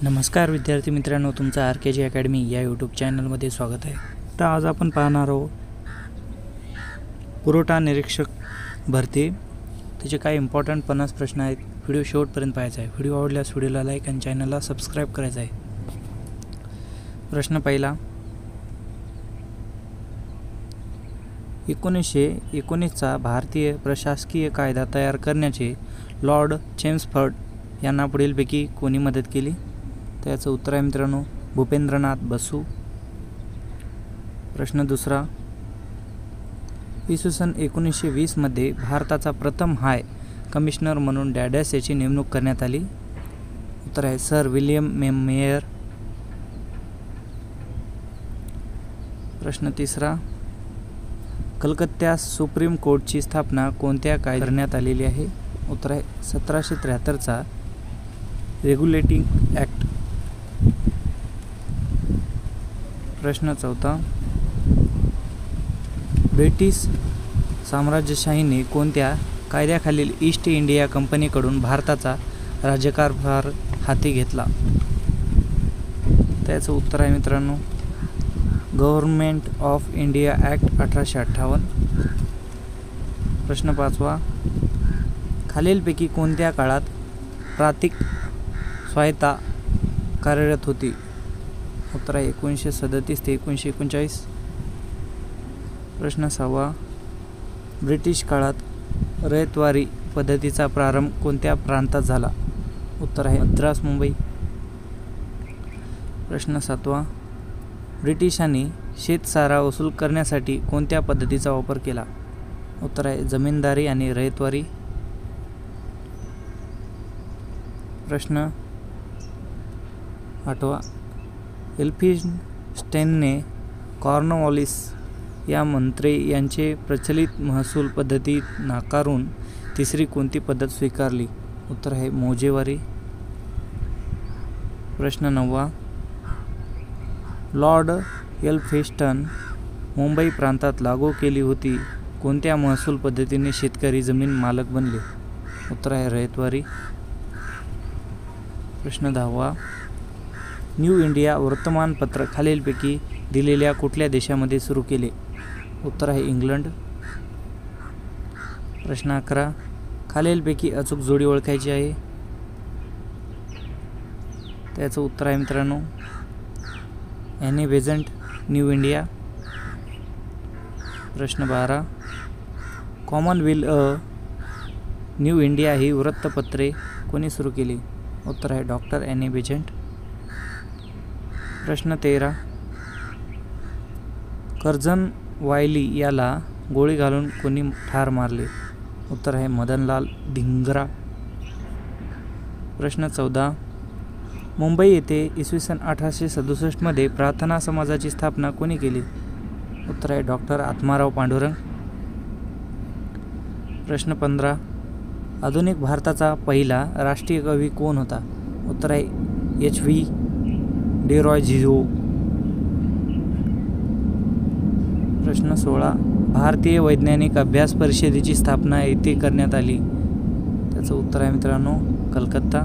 नमस्कार विद्यार्थी मित्रांनो, तुमचं RKG अकॅडमी या यूट्यूब चॅनलमध्ये स्वागत आहे. तर आज आपण पाहणार आहोत पुरवठा निरीक्षक भरती. त्याचे काही इम्पॉर्टंट 50 प्रश्न आहेत. व्हिडिओ शेवटपर्यंत पाहायचा आहे. व्हिडिओ आवडल्यास व्हिडिओला लाईक आणि चॅनलला सबस्क्राईब करायचं आहे. प्रश्न पहिला, 1919चा भारतीय प्रशासकीय कायदा तयार करण्याचे लॉर्ड चेम्सफर्ड यांना पुढीलपैकी कोणी मदत केली? त्याचं उत्तर आहे मित्रांनो, भूपेंद्रनाथ बसू. प्रश्न दुसरा, इसवी सन 1920मध्ये भारताचा प्रथम हाय कमिशनर म्हणून डॅडॅस याची नेमणूक करण्यात आली. उत्तर आहे सर विल्यम मेयर. प्रश्न तिसरा, कलकत्त्यात सुप्रीम कोर्टची स्थापना कोणत्या कायद्याने करण्यात आलेली आहे? उत्तर आहे 1773चा रेग्युलेटिंग ॲक्ट. प्रश्न चौथा, ब्रिटिश साम्राज्यशाहीने कोणत्या कायद्याखालील ईस्ट इंडिया कंपनीकडून भारताचा राज्यकारभार हाती घेतला? त्याचं उत्तर आहे मित्रांनो, गव्हर्नमेंट ऑफ इंडिया ॲक्ट 1858. प्रश्न पाचवा, खालीलपैकी कोणत्या काळात प्रांतिक स्वायत्ता कार्यरत होती? उत्तर आहे 1937 ते 1939. प्रश्न सहावा, ब्रिटिश काळात रयतवारी पद्धतीचा प्रारंभ कोणत्या प्रांतात झाला? उत्तर आहे मद्रास, मुंबई. प्रश्न सातवा, ब्रिटिशांनी शेतसारा वसूल करण्यासाठी कोणत्या पद्धतीचा वापर केला? उत्तर आहे जमीनदारी आणि रयतवारी. प्रश्न आठवा, एल्फिन्स्टनने कॉर्नवॉलिस या मंत्री यांचे प्रचलित महसूल पद्धती नाकारून तिसरी कोणती पद्धत स्वीकारली? उत्तर आहे मौजेवारी. प्रश्न नववा, लॉर्ड एल्फिन्स्टन मुंबई प्रांतात लागू केली होती कोणत्या महसूल पद्धतीने शेतकरी जमीन मालक बनले? उत्तर आहे रयतवारी. प्रश्न दहावा, न्यू इंडिया वर्तमानपत्र खालीलपैकी दिलेल्या कुठल्या देशामध्ये सुरू केले? उत्तर आहे इंग्लंड. प्रश्न 11, खालीलपैकी अचूक जोडी ओळखायची आहे. त्याचं उत्तर आहे मित्रांनो ॲनी बेझंट, न्यू इंडिया. प्रश्न 12, कॉमनवेल्थ न्यू इंडिया ही वृत्तपत्रे कोणी सुरू केली? उत्तर आहे डॉक्टर ॲनी बेझंट. प्रश्न 13, कर्झन वायली याला गोळी घालून कोणी ठार मारले? उत्तर आहे मदनलाल धिंग्रा. प्रश्न 14, मुंबई येथे इसवी सन 1867मध्ये प्रार्थना समाजाची स्थापना कोणी केली? उत्तर आहे डॉक्टर आत्माराव पांडुरंग. प्रश्न 15, आधुनिक भारताचा पहिला राष्ट्रीय कवी कोण होता? उत्तर आहे H.V. डेरॉझिओ. प्रश्न 16, भारतीय वैज्ञानिक अभ्यास परिषदेची स्थापना येथे करण्यात आली. त्याचं उत्तर आहे मित्रांनो कलकत्ता.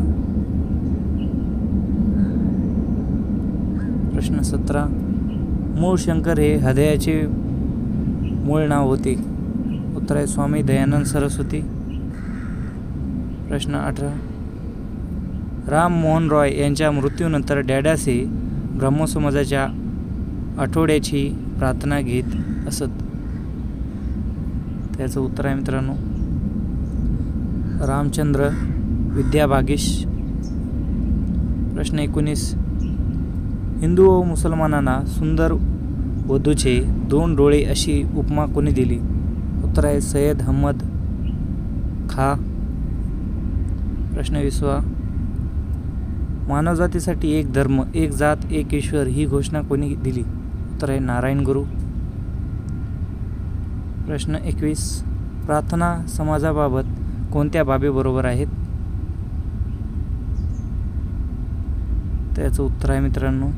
प्रश्न 17, मूळ शंकर हे हृदयाचे मूळ नाव होते. उत्तर आहे स्वामी दयानंद सरस्वती. प्रश्न 18, राम मोहन रॉय यांच्या मृत्यूनंतर डॅडॅस हे ब्रह्मसमाजाच्या आठवड्याची प्रार्थना घेत असत. त्याचं उत्तर आहे मित्रांनो रामचंद्र विद्याबागीश. प्रश्न 19, हिंदू व मुसलमानांना सुंदर वधूचे 2 डोळे अशी उपमा कोणी दिली? उत्तर आहे सय्यद अहमद खा. प्रश्न 20, मानवजातीसाठी एक धर्म, एक जात, एक ईश्वर ही घोषणा कोणी दिली? उत्तर आहे नारायण गुरु. प्रश्न 21, प्रार्थना समाजाबाबत कोणत्या बाबी बरोबर आहेत? त्याचं उत्तर आहे मित्रांनो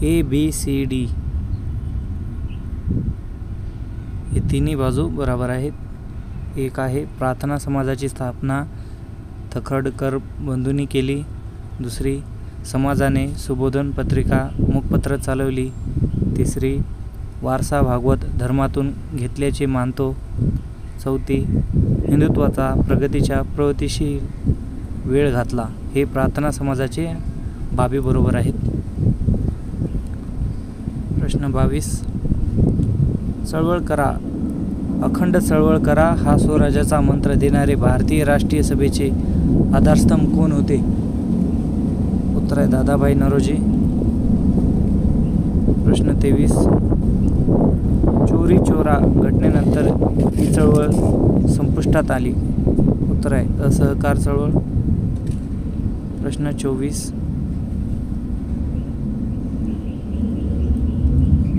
ABCD हे तिन्ही बाजू बरोबर आहेत. एक आहे प्रार्थना समाजाची स्थापना तखडकर बंधूंनी केली. दुसरी, समाजाने सुबोधन पत्रिका मुखपत्र चालवली. तिसरी, वारसा भागवत धर्मातून घेतल्याचे मानतो. चौथी, हिंदुत्वाचा प्रगतीच्या प्रवृत्तीशी वेळ घातला. हे प्रार्थना समाजाचे बाबी बरोबर आहेत. प्रश्न 22, चळवळ करा, अखंड चळवळ करा हा स्वराज्याचा मंत्र देणारे भारतीय राष्ट्रीय सभेचे आधारस्तंभ कोण होते? उत्तर आहे दादाभाई नौरोजी. प्रश्न 23, चोरी चोरा घटनेनंतर ही चळवळ संपुष्टात आली. उत्तर आहे असहकार चळवळ. प्रश्न 24,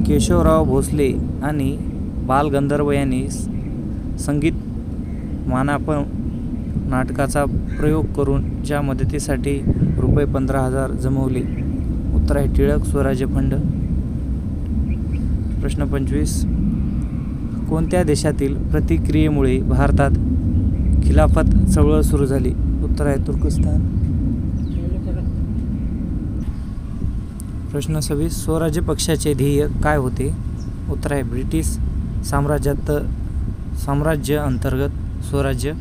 केशवराव भोसले आणि बालगंधर्व यांनी संगीत मानापन नाटकाचा प्रयोग करून च्या मदतीसाठी रुपये 15,000 जमवले. उत्तर आहे टिळक स्वराज्य फंड. प्रश्न 25, कोणत्या देशातील प्रतिक्रियेमुळे भारतात खिलाफत चळवळ सुरू झाली? उत्तर आहे तुर्कस्तान. प्रश्न 26, स्वराज्य पक्षाचे ध्येय काय होते? उत्तर आहे ब्रिटिश साम्राज्य अंतर्गत स्वराज्य.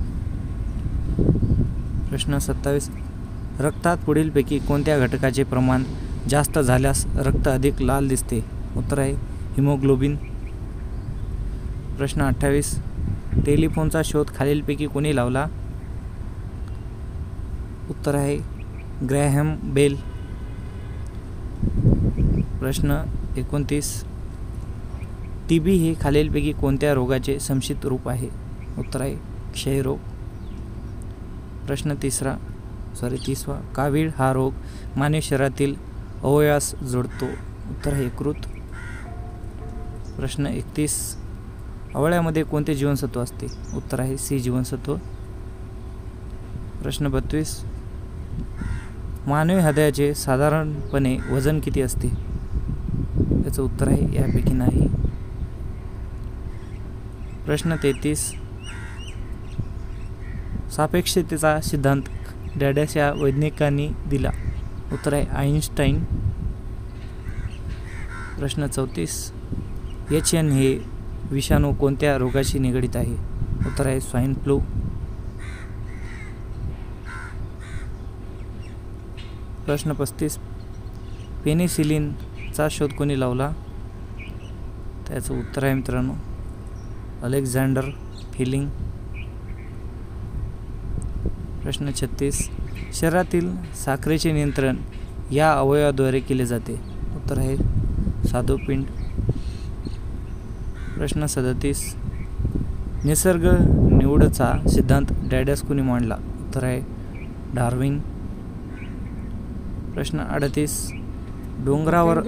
प्रश्न 27, रक्तात पुढीलपैकी कोणत्या घटकाचे प्रमाण जास्त झाल्यास रक्त अधिक लाल दिसते? उत्तर आहे हिमोग्लोबिन. प्रश्न 28, टेलिफोनचा शोध खालीलपैकी कोणी लावला? उत्तर आहे ग्रॅहम बेल. प्रश्न 29, टीबी हे खालीलपैकी कोणत्या रोगाचे संक्षिप्त रूप आहे? उत्तर आहे क्षयरोग. प्रश्न 30वा, कावीळ हा रोग मानवी शरीरातील अवयवास जोडतो. उत्तर आहे यकृत. प्रश्न 31, आवळ्यामध्ये कोणते जीवनसत्व असते? उत्तर आहे सी जीवनसत्व. प्रश्न 32, मानवी हृदयाचे साधारणपणे वजन किती असते? याचं उत्तर आहे यापैकी नाही. प्रश्न 33, सापेक्षतेचा सिद्धांत डॅडॅश या वैज्ञानिकांनी दिला? उत्तर आहे आइन्स्टाईन. प्रश्न 34, HN हे विषाणू कोणत्या रोगाशी निगडित आहे? उत्तर आहे स्वाईन फ्लू. प्रश्न 35, पेनिसिलिनचा शोध कोणी लावला? त्याचं उत्तर आहे मित्रांनो अलेक्झांडर फ्लेमिंग. प्रश्न 36, शरीरातील साखरेचे नियंत्रण या अवयवाद्वारे केले जाते? उत्तर आहे स्वादुपिंड. प्रश्न 37, निसर्ग निवडचा सिद्धांत डॅडॅश कोणी मांडला? उत्तर आहे डार्विन. प्रश्न 38, डोंगरावर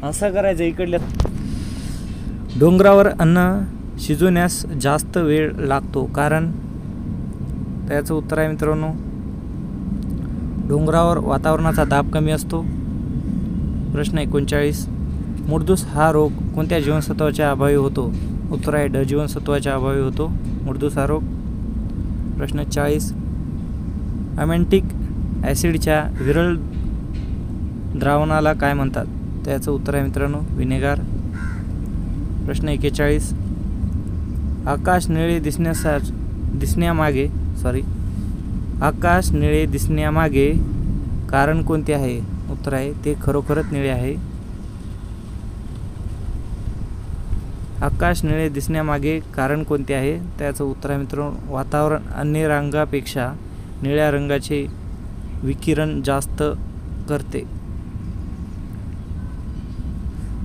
असं करायचं इकडल्या डोंगरावर अन्न शिजवण्यास जास्त वेळ लागतो कारण? त्याचं उत्तर आहे मित्रांनो डोंगरावर वातावरणाचा दाब कमी असतो. प्रश्न 39, मुडदूस हा रोग कोणत्या जीवनसत्वाच्या अभावी होतो? उत्तर आहे ड जीवनसत्वाच्या अभावी होतो मुडदूस हा रोग. प्रश्न 40, अमेंटिक ॲसिडच्या विरळ द्रावणाला काय म्हणतात? त्याचं उत्तर आहे मित्रांनो विनेगार. प्रश्न 41, आकाश निळे दिसण्यामागे कारण कोणते आहे? उत्तर आहे ते खरोखरच निळे आहे. आकाश निळे दिसण्यामागे कारण कोणते आहे? त्याचं उत्तर आहे मित्रांनो वातावरण अन्य रंगापेक्षा निळ्या रंगाचे विकिरण जास्त करते.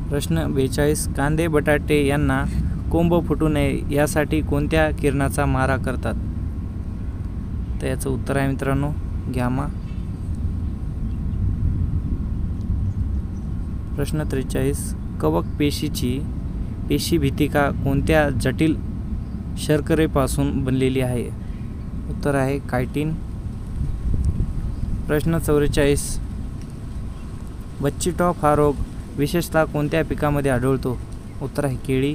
प्रश्न 42, कांदे बटाटे यांना कोंब फुटू नये यासाठी कोणत्या किरणाचा मारा करतात? तर याचं उत्तर आहे मित्रांनो गॅमा. प्रश्न 43, कवक पेशीभितिका कोणत्या जटिल शर्करेपासून बनलेली आहे? उत्तर आहे कायटिन. प्रश्न 44, बच्चीटॉप हा रोग विशेषतः कोणत्या पिकामध्ये आढळतो? उत्तर आहे केळी.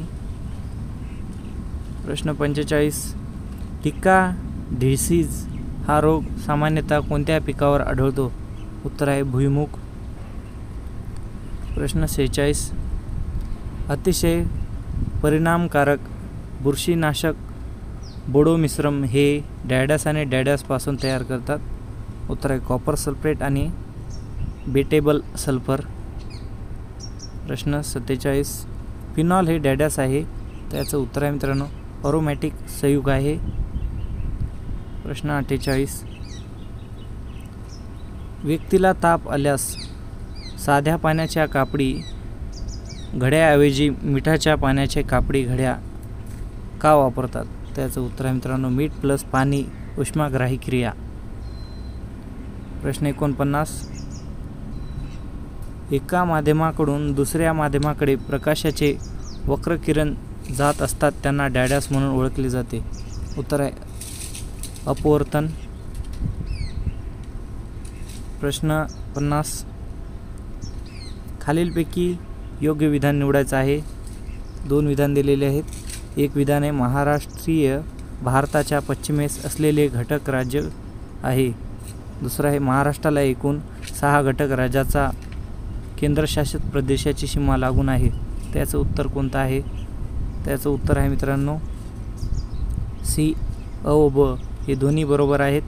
प्रश्न 45, टिक्का डिसीज हा रोग सामान्यतः कोणत्या पिकावर आढळतो? उत्तर आहे भुईमूग. प्रश्न 46. अतिशय परिणामकारक बुरशीनाशक बोडो मिश्रम हे डॅडॅस आणि डॅडॅसपासून तयार करतात? उत्तर आहे कॉपर सल्फेट आणि बेटेबल सल्फर. प्रश्न 47. फिनॉल हे डॅडॅस आहे, त्याचं उत्तर आहे मित्रांनो अरोमॅटिक संयुग आहे. प्रश्न 48. व्यक्तीला ताप आल्यास साध्या पाण्याच्या कापडी घड्याऐवजी मिठाच्या पाण्याचे कापडी घड्या का वापरतात? त्याचं उत्तर आहे मित्रांनो मीठ प्लस पाणी उष्माग्राही क्रिया. प्रश्न 49. एका माध्यमाकडून दुसऱ्या माध्यमाकडे प्रकाशाचे वक्र किरण जात असतात त्यांना डॅडॅस म्हणून ओळखले जाते? उत्तर आहे अपवर्तन. प्रश्न 50. खालीलपैकी योग्य विधान निवडायचं आहे. 2 विधान दिलेले आहेत. एक विधान आहे महाराष्ट्रीय भारताच्या पश्चिमेस असलेले घटक राज्य आहे. दुसरं आहे महाराष्ट्राला एकूण 6 घटक राज्याचा केंद्रशासित प्रदेशाची सीमा लागून आहे. त्याचं उत्तर कोणतं आहे? त्याचं उत्तर आहे मित्रांनो सी, अ व ब हे दोन्ही बरोबर आहेत.